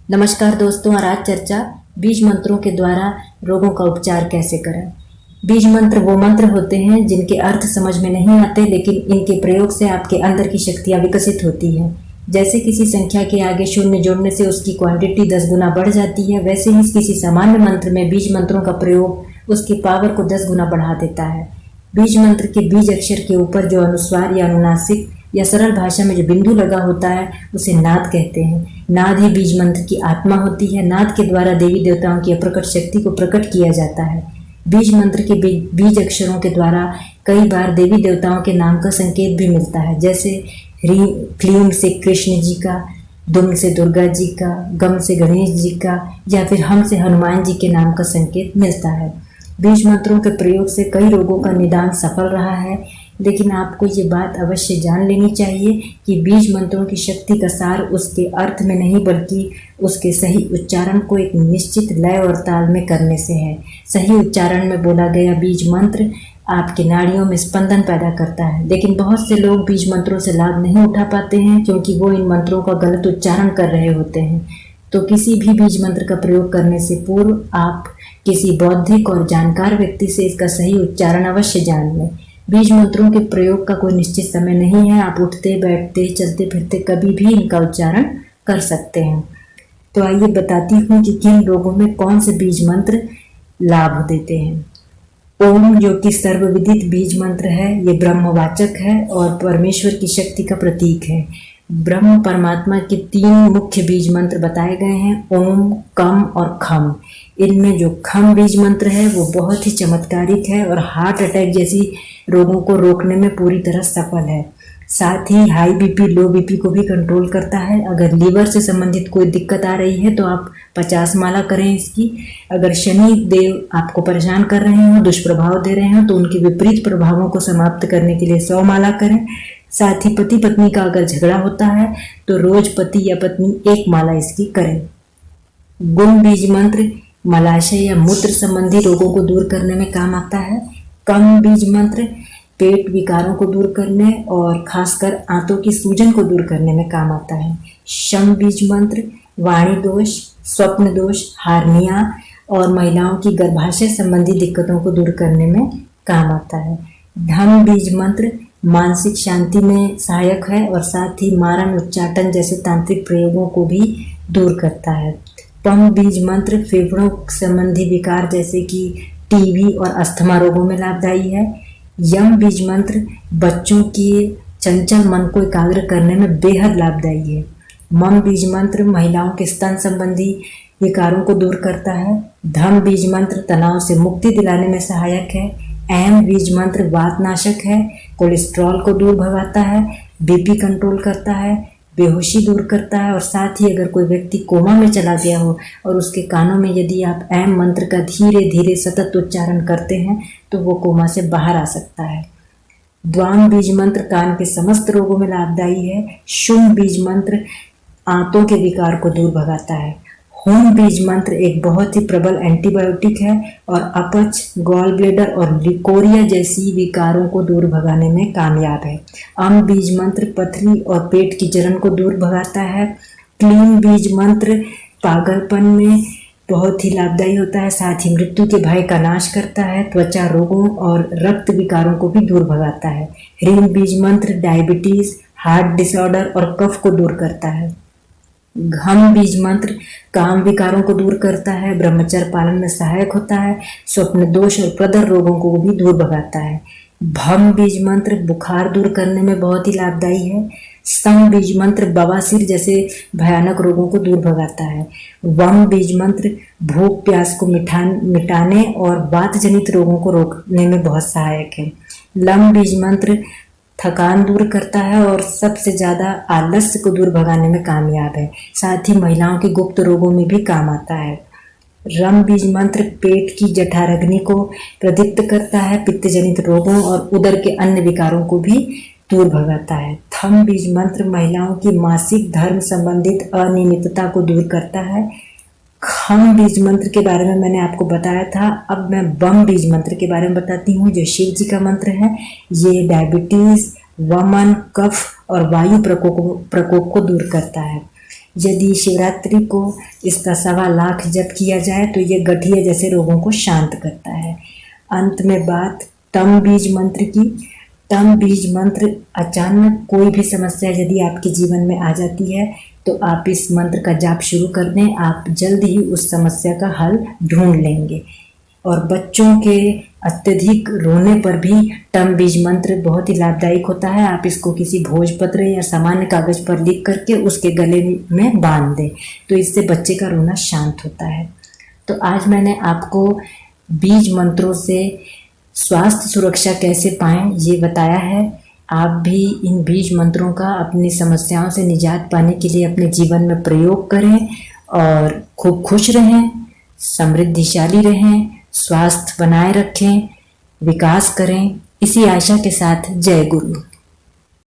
नमस्कार दोस्तों, और आज चर्चा बीज मंत्रों के द्वारा रोगों का उपचार कैसे करें। बीज मंत्र वो मंत्र होते हैं जिनके अर्थ समझ में नहीं आते, लेकिन इनके प्रयोग से आपके अंदर की शक्तियाँ विकसित होती हैं। जैसे किसी संख्या के आगे शून्य जोड़ने से उसकी क्वांटिटी 10 गुना बढ़ जाती है, वैसे ही किसी सामान्य मंत्र में बीज मंत्रों का प्रयोग उसकी पावर को 10 गुना बढ़ा देता है। बीज मंत्र के बीज अक्षर के ऊपर जो अनुस्वार या अनुनासिक या सरल भाषा में जो बिंदु लगा होता है उसे नाद कहते हैं। नाद ही बीज मंत्र की आत्मा होती है। नाद के द्वारा देवी देवताओं की अप्रकट शक्ति को प्रकट किया जाता है। बीज मंत्र के बीज अक्षरों के द्वारा कई बार देवी देवताओं के नाम का संकेत भी मिलता है, जैसे ह्रीम क्लीम से कृष्ण जी का, दुम से दुर्गा जी का, गम से गणेश जी का, या फिर हम से हनुमान जी के नाम का संकेत मिलता है। बीज मंत्रों के प्रयोग से कई रोगों का निदान सफल रहा है, लेकिन आपको ये बात अवश्य जान लेनी चाहिए कि बीज मंत्रों की शक्ति का सार उसके अर्थ में नहीं, बल्कि उसके सही उच्चारण को एक निश्चित लय और ताल में करने से है। सही उच्चारण में बोला गया बीज मंत्र आपके नाड़ियों में स्पंदन पैदा करता है, लेकिन बहुत से लोग बीज मंत्रों से लाभ नहीं उठा पाते हैं क्योंकि वो इन मंत्रों का गलत उच्चारण कर रहे होते हैं। तो किसी भी बीज मंत्र का प्रयोग करने से पूर्व आप किसी बौद्धिक और जानकार व्यक्ति से इसका सही उच्चारण अवश्य जान लें। बीज मंत्रों के प्रयोग का कोई निश्चित समय नहीं है। आप उठते बैठते चलते फिरते कभी भी इनका उच्चारण कर सकते हैं। तो आइए बताती हूँ कि किन रोगों में कौन से बीज मंत्र लाभ देते हैं। ओम, जो कि सर्वविदित बीज मंत्र है, ये ब्रह्मवाचक है और परमेश्वर की शक्ति का प्रतीक है। ब्रह्म परमात्मा के 3 मुख्य बीज मंत्र बताए गए हैं, ओम, कम और खम। इनमें जो खम बीज मंत्र है वो बहुत ही चमत्कारिक है और हार्ट अटैक जैसी रोगों को रोकने में पूरी तरह सफल है। साथ ही हाई बीपी लो बीपी को भी कंट्रोल करता है। अगर लीवर से संबंधित कोई दिक्कत आ रही है तो आप 50 माला करें इसकी। अगर शनि देव आपको परेशान कर रहे हो, दुष्प्रभाव दे रहे हो, तो उनके विपरीत प्रभावों को समाप्त करने के लिए 100 माला करें। साथ ही पति पत्नी का अगर झगड़ा होता है तो रोज पति या पत्नी 1 माला इसकी करें। गुण बीज मंत्र मलाशय या मूत्र संबंधी रोगों को दूर करने में काम आता है। कम बीज मंत्र पेट विकारों को दूर करने और खासकर आंतों की सूजन को दूर करने में काम आता है। शम बीज मंत्र वाणी दोष, स्वप्न दोष, हार्निया और महिलाओं की गर्भाशय संबंधी दिक्कतों को दूर करने में काम आता है। धम बीज मंत्र मानसिक शांति में सहायक है और साथ ही मारण उच्चाटन जैसे तांत्रिक प्रयोगों को भी दूर करता है। पम बीज मंत्र फेफड़ों संबंधी विकार जैसे कि टीबी और अस्थमा रोगों में लाभदायी है। यम बीज मंत्र बच्चों के चंचल मन को एकाग्र करने में बेहद लाभदायी है। मम बीज मंत्र महिलाओं के स्तन संबंधी विकारों को दूर करता है। धम बीज मंत्र तनाव से मुक्ति दिलाने में सहायक है। एम बीज मंत्र वातनाशक है, कोलेस्ट्रॉल को दूर भगाता है, बीपी कंट्रोल करता है, बेहोशी दूर करता है और साथ ही अगर कोई व्यक्ति कोमा में चला गया हो और उसके कानों में यदि आप एम मंत्र का धीरे धीरे सतत उच्चारण करते हैं तो वो कोमा से बाहर आ सकता है। द्वाम बीज मंत्र कान के समस्त रोगों में लाभदायी है। शुम बीज मंत्र आंतों के विकार को दूर भगाता है। होम बीज मंत्र एक बहुत ही प्रबल एंटीबायोटिक है और अपच, गॉल ब्लेडर और लिकोरिया जैसी विकारों को दूर भगाने में कामयाब है। अम बीज मंत्र पथरी और पेट की जलन को दूर भगाता है। क्लीन बीज मंत्र पागलपन में बहुत ही लाभदायी होता है, साथ ही मृत्यु के भय का नाश करता है, त्वचा रोगों और रक्त विकारों को भी दूर भगाता है। ह्रीम बीज मंत्र डायबिटीज, हार्ट डिसऑर्डर और कफ को दूर करता है। घम बीज मंत्र काम विकारों को दूर करता है, ब्रह्मचर्य पालन में सहायक होता है, स्वप्न दोष और प्रदर रोगों को भी दूर भगाता है। भम बीज मंत्र बुखार दूर करने में बहुत ही लाभदायी है। सम बीज मंत्र बवासीर जैसे भयानक रोगों को दूर भगाता है। वम बीज मंत्र भूख प्यास को मिटाने और वात जनित रोगों को रोकने में बहुत सहायक है। लम बीज मंत्र थकान दूर करता है और सबसे ज़्यादा आलस्य को दूर भगाने में कामयाब है। साथ ही महिलाओं के गुप्त रोगों में भी काम आता है। रम बीज मंत्र पेट की जठराग्नि को प्रदीप्त करता है, पित्त जनित रोगों और उदर के अन्य विकारों को भी दूर भगाता है। थम बीज मंत्र महिलाओं की मासिक धर्म संबंधित अनियमितता को दूर करता है। खम बीज मंत्र के बारे में मैंने आपको बताया था। अब मैं बम बीज मंत्र के बारे में बताती हूँ, जो शिव जी का मंत्र है। ये डायबिटीज, वमन, कफ और वायु प्रकोप को दूर करता है। यदि शिवरात्रि को इसका 1.25 लाख जप किया जाए तो ये गठिया जैसे रोगों को शांत करता है। अंत में बात तम बीज मंत्र की। तम बीज मंत्र, अचानक कोई भी समस्या यदि आपके जीवन में आ जाती है तो आप इस मंत्र का जाप शुरू कर दें, आप जल्द ही उस समस्या का हल ढूंढ लेंगे। और बच्चों के अत्यधिक रोने पर भी टम बीज मंत्र बहुत ही लाभदायक होता है। आप इसको किसी भोजपत्र या सामान्य कागज पर लिख करके उसके गले में बांध दें, तो इससे बच्चे का रोना शांत होता है। तो आज मैंने आपको बीज मंत्रों से स्वास्थ्य सुरक्षा कैसे पाएं ये बताया है। आप भी इन बीज मंत्रों का अपनी समस्याओं से निजात पाने के लिए अपने जीवन में प्रयोग करें और खूब खुश रहें, समृद्धिशाली रहें, स्वास्थ्य बनाए रखें, विकास करें। इसी आशा के साथ जय गुरु।